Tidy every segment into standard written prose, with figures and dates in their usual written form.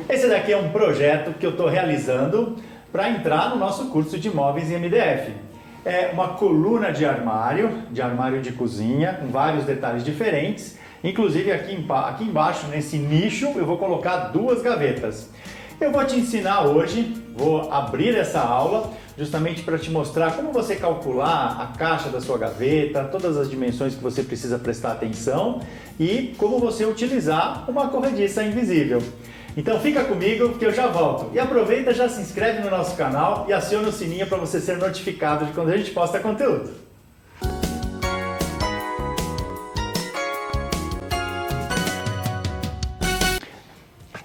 Esse daqui é um projeto que eu estou realizando para entrar no nosso curso de móveis em MDF. É uma coluna de armário de cozinha, com vários detalhes diferentes. Inclusive aqui embaixo, nesse nicho, eu vou colocar duas gavetas. Eu vou te ensinar hoje, vou abrir essa aula justamente para te mostrar como você calcular a caixa da sua gaveta, todas as dimensões que você precisa prestar atenção e como você utilizar uma corrediça invisível. Então fica comigo que eu já volto. E aproveita, já se inscreve no nosso canal e aciona o sininho para você ser notificado de quando a gente posta conteúdo.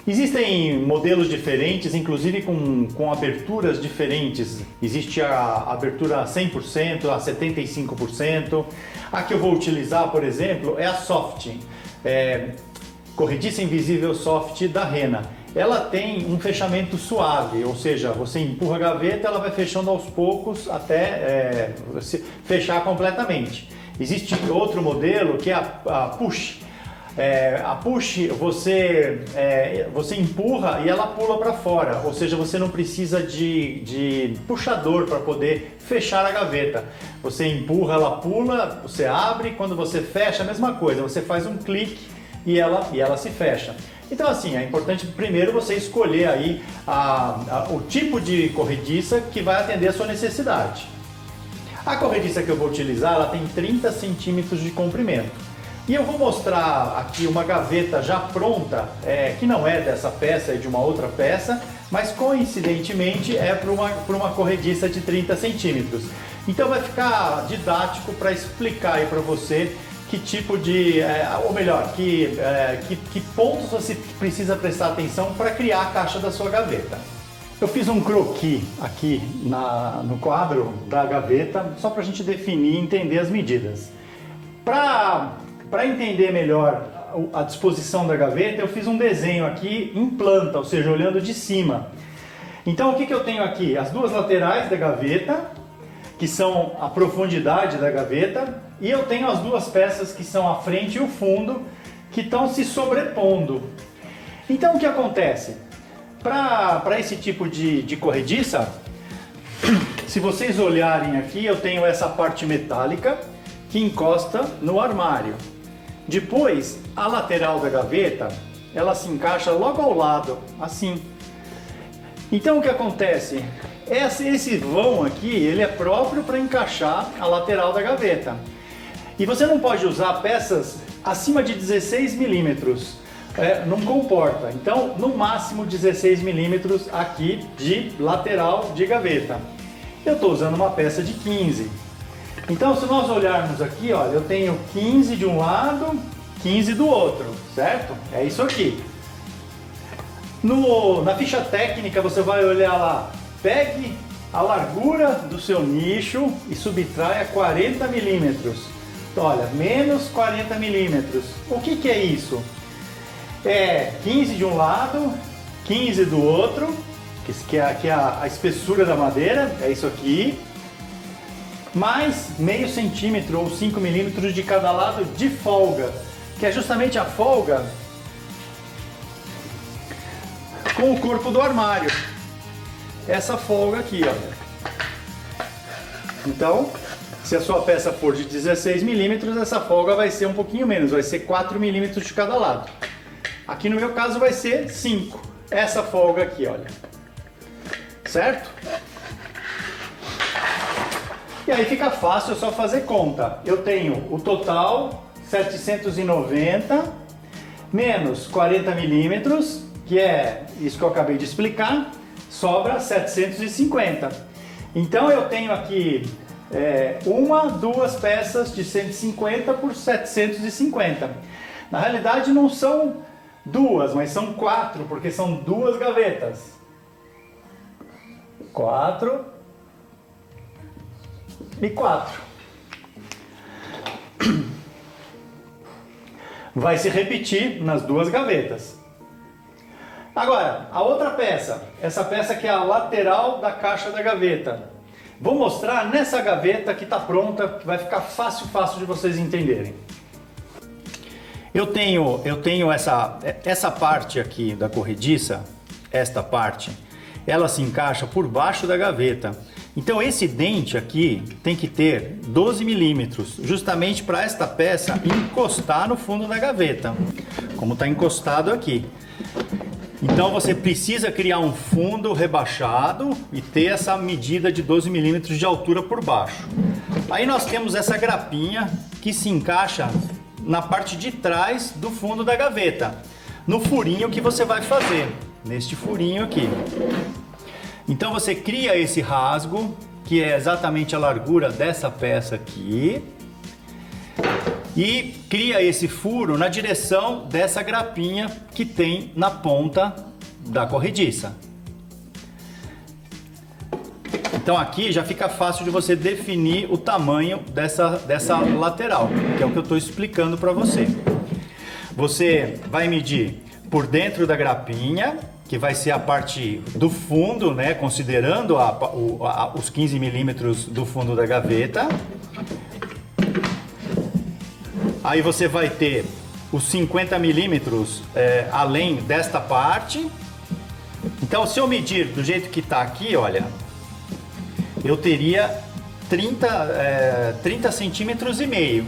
Existem modelos diferentes, inclusive com aberturas diferentes. Existe a abertura 100%, a 75%. A que eu vou utilizar, por exemplo, é a Soft. Corrediça invisível Soft da Rena. Ela tem um fechamento suave, ou seja, você empurra a gaveta, ela vai fechando aos poucos até fechar completamente. Existe outro modelo que é a Push. A push você empurra e ela pula para fora, ou seja, você não precisa de puxador para poder fechar a gaveta. Você empurra, ela pula, você abre, quando você fecha a mesma coisa, você faz um clique e ela se fecha. Então assim, é importante primeiro você escolher aí o tipo de corrediça que vai atender a sua necessidade. A corrediça que eu vou utilizar, ela tem 30 centímetros de comprimento. E eu vou mostrar aqui uma gaveta já pronta, que não é dessa peça, é de uma outra peça, mas coincidentemente é para uma corrediça de 30 centímetros. Então vai ficar didático para explicar aí para você que tipo de, ou melhor, que pontos você precisa prestar atenção para criar a caixa da sua gaveta. Eu fiz um croquis aqui no quadro da gaveta, só para a gente definir e entender as medidas. Para entender melhor a disposição da gaveta, eu fiz um desenho aqui em planta, ou seja, olhando de cima. Então o que eu tenho aqui? As duas laterais da gaveta, que são a profundidade da gaveta, e eu tenho as duas peças que são a frente e o fundo, que estão se sobrepondo. Então o que acontece? Para esse tipo de corrediça, se vocês olharem aqui, eu tenho essa parte metálica que encosta no armário. Depois, a lateral da gaveta, ela se encaixa logo ao lado, assim. Então o que acontece? Esse vão aqui, ele é próprio para encaixar a lateral da gaveta. E você não pode usar peças acima de 16 milímetros, não comporta. Então, no máximo 16 milímetros aqui de lateral de gaveta. Eu estou usando uma peça de 15. Então, se nós olharmos aqui, olha, eu tenho 15 de um lado, 15 do outro, certo? É isso aqui. Na ficha técnica, você vai olhar lá, pegue a largura do seu nicho e subtraia 40 milímetros. Então, olha, menos 40 milímetros. O que é isso? É 15 de um lado, 15 do outro, que é a espessura da madeira, é isso aqui. Mais meio centímetro ou 5 milímetros de cada lado de folga, que é justamente a folga com o corpo do armário. Essa folga aqui, ó. Então, se a sua peça for de 16 milímetros, essa folga vai ser um pouquinho menos, vai ser 4 milímetros de cada lado. Aqui no meu caso vai ser 5. Essa folga aqui, olha. Certo? E aí fica fácil, é só fazer conta. Eu tenho o total 790 menos 40 milímetros, que é isso que eu acabei de explicar, sobra 750. Então eu tenho aqui duas peças de 150 por 750. Na realidade não são duas, mas são 4, porque são duas gavetas. 4 e 4. Vai se repetir nas duas gavetas. Agora, a outra peça, essa peça que é a lateral da caixa da gaveta. Vou mostrar nessa gaveta que está pronta, que vai ficar fácil de vocês entenderem. Eu tenho essa parte aqui da corrediça, esta parte, ela se encaixa por baixo da gaveta. Então esse dente aqui tem que ter 12 milímetros, justamente para esta peça encostar no fundo da gaveta, como está encostado aqui. Então você precisa criar um fundo rebaixado e ter essa medida de 12 milímetros de altura por baixo. Aí nós temos essa grapinha que se encaixa na parte de trás do fundo da gaveta, no furinho que você vai fazer, neste furinho aqui. Então você cria esse rasgo, que é exatamente a largura dessa peça aqui, e cria esse furo na direção dessa grapinha que tem na ponta da corrediça. Então aqui já fica fácil de você definir o tamanho dessa lateral, que é o que eu estou explicando para você. Você vai medir por dentro da grapinha, que vai ser a parte do fundo, né, considerando os 15 milímetros do fundo da gaveta. Aí você vai ter os 50 milímetros além desta parte. Então, se eu medir do jeito que está aqui, olha, eu teria 30 centímetros e meio,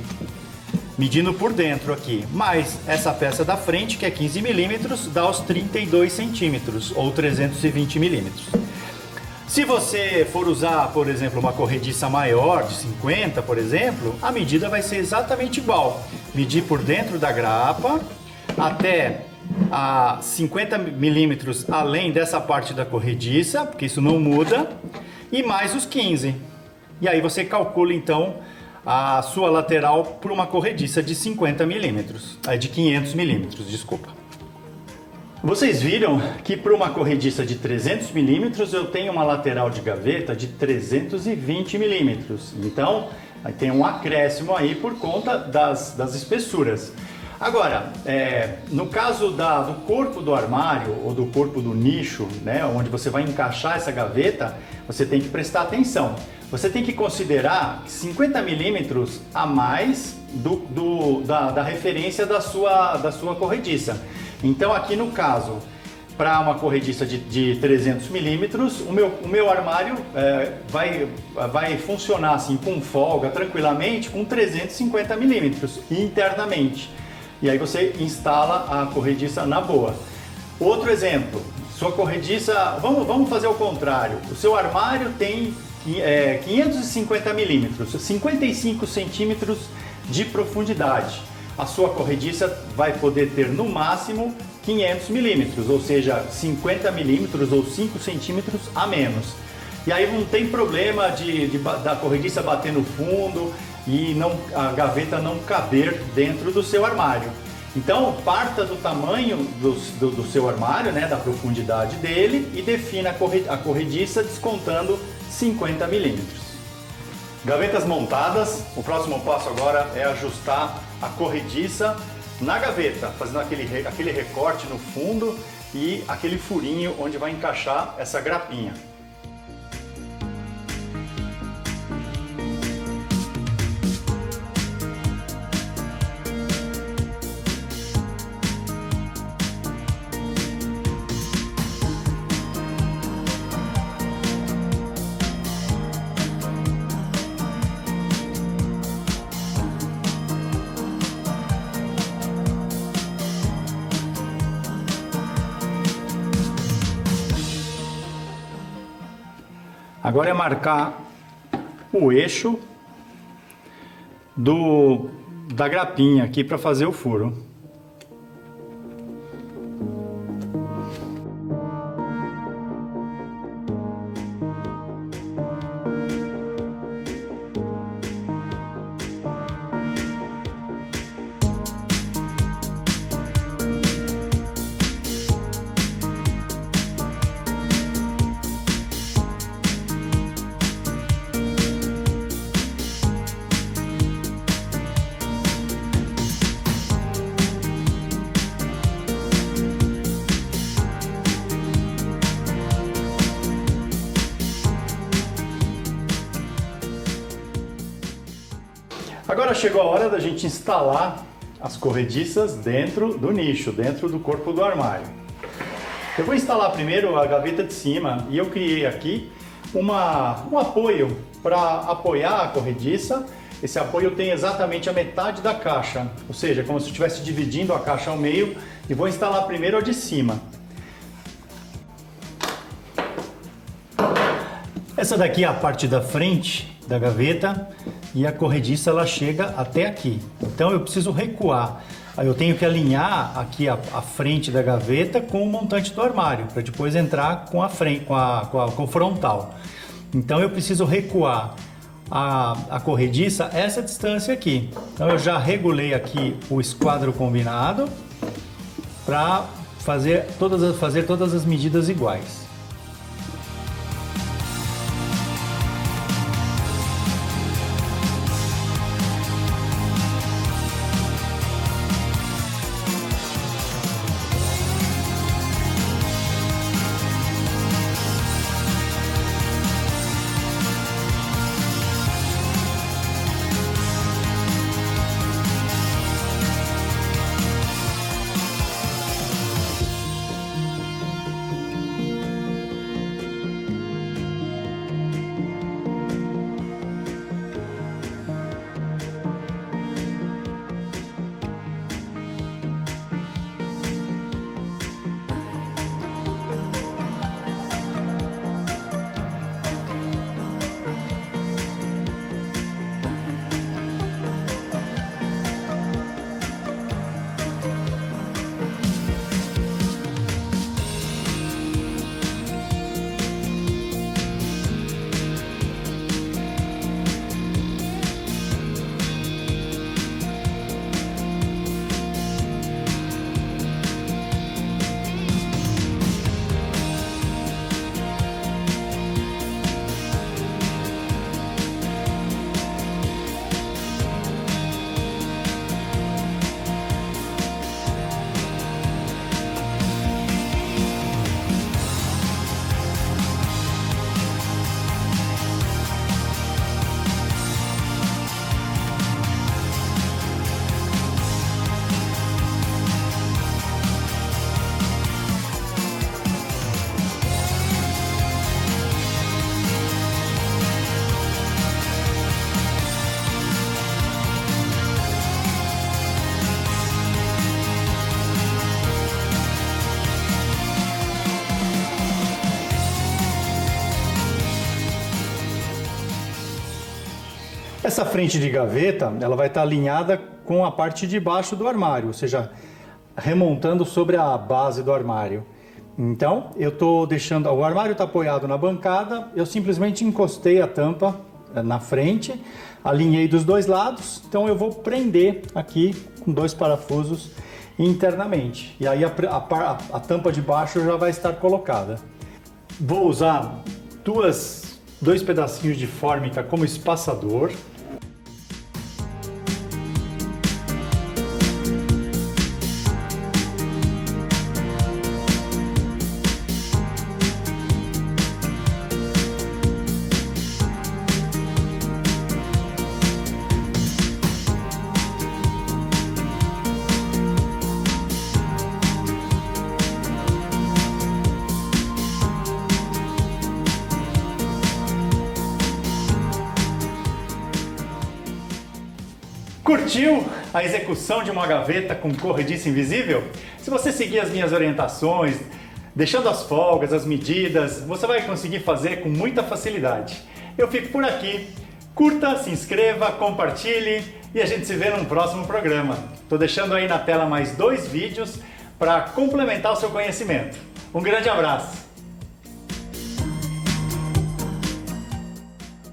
medindo por dentro aqui. Mas essa peça da frente, que é 15 milímetros, dá os 32 centímetros, ou 320 milímetros. Se você for usar, por exemplo, uma corrediça maior, de 50, por exemplo, a medida vai ser exatamente igual. Medir por dentro da grapa até a 50 milímetros além dessa parte da corrediça, porque isso não muda, e mais os 15. E aí você calcula então a sua lateral por uma corrediça de 50 milímetros, de 500 milímetros, desculpa. Vocês viram que para uma corrediça de 300 milímetros eu tenho uma lateral de gaveta de 320 milímetros. Então, tem um acréscimo aí por conta das espessuras. Agora, no caso do corpo do armário ou do corpo do nicho, né, onde você vai encaixar essa gaveta, você tem que prestar atenção. Você tem que considerar 50 milímetros a mais da referência da sua corrediça. Então aqui no caso, para uma corrediça de 300 milímetros, o meu armário vai funcionar assim com folga, tranquilamente, com 350 milímetros internamente. E aí você instala a corrediça na boa. Outro exemplo, sua corrediça, vamos fazer o contrário. O seu armário tem 550 milímetros, 55 centímetros de profundidade. A sua corrediça vai poder ter no máximo 500 milímetros, ou seja, 50 milímetros ou 5 centímetros a menos. E aí não tem problema da corrediça bater no fundo e a gaveta não caber dentro do seu armário. Então parta do tamanho do seu armário, né, da profundidade dele, e defina a corrediça descontando 50 milímetros. Gavetas montadas, o próximo passo agora é ajustar a corrediça na gaveta, fazendo aquele recorte no fundo e aquele furinho onde vai encaixar essa grapinha. Agora é marcar o eixo da grapinha aqui para fazer o furo. Agora chegou a hora da gente instalar as corrediças dentro do nicho, dentro do corpo do armário. Eu vou instalar primeiro a gaveta de cima e eu criei aqui um apoio para apoiar a corrediça. Esse apoio tem exatamente a metade da caixa, ou seja, como se eu estivesse dividindo a caixa ao meio, e vou instalar primeiro a de cima. Essa daqui é a parte da frente da gaveta e a corrediça ela chega até aqui. Então eu preciso recuar. Aí eu tenho que alinhar aqui a frente da gaveta com o montante do armário, para depois entrar com a frente, com o frontal. Então eu preciso recuar a corrediça essa distância aqui. Então eu já regulei aqui o esquadro combinado para fazer todas as medidas iguais. Essa frente de gaveta, ela vai estar alinhada com a parte de baixo do armário, ou seja, remontando sobre a base do armário. Então, eu estou deixando, o armário está apoiado na bancada, eu simplesmente encostei a tampa na frente, alinhei dos dois lados, então eu vou prender aqui com 2 parafusos internamente. E aí a tampa de baixo já vai estar colocada. Vou usar dois pedacinhos de fórmica como espaçador. Curtiu a execução de uma gaveta com corrediça invisível? Se você seguir as minhas orientações, deixando as folgas, as medidas, você vai conseguir fazer com muita facilidade. Eu fico por aqui. Curta, se inscreva, compartilhe e a gente se vê num próximo programa. Estou deixando aí na tela mais 2 vídeos para complementar o seu conhecimento. Um grande abraço!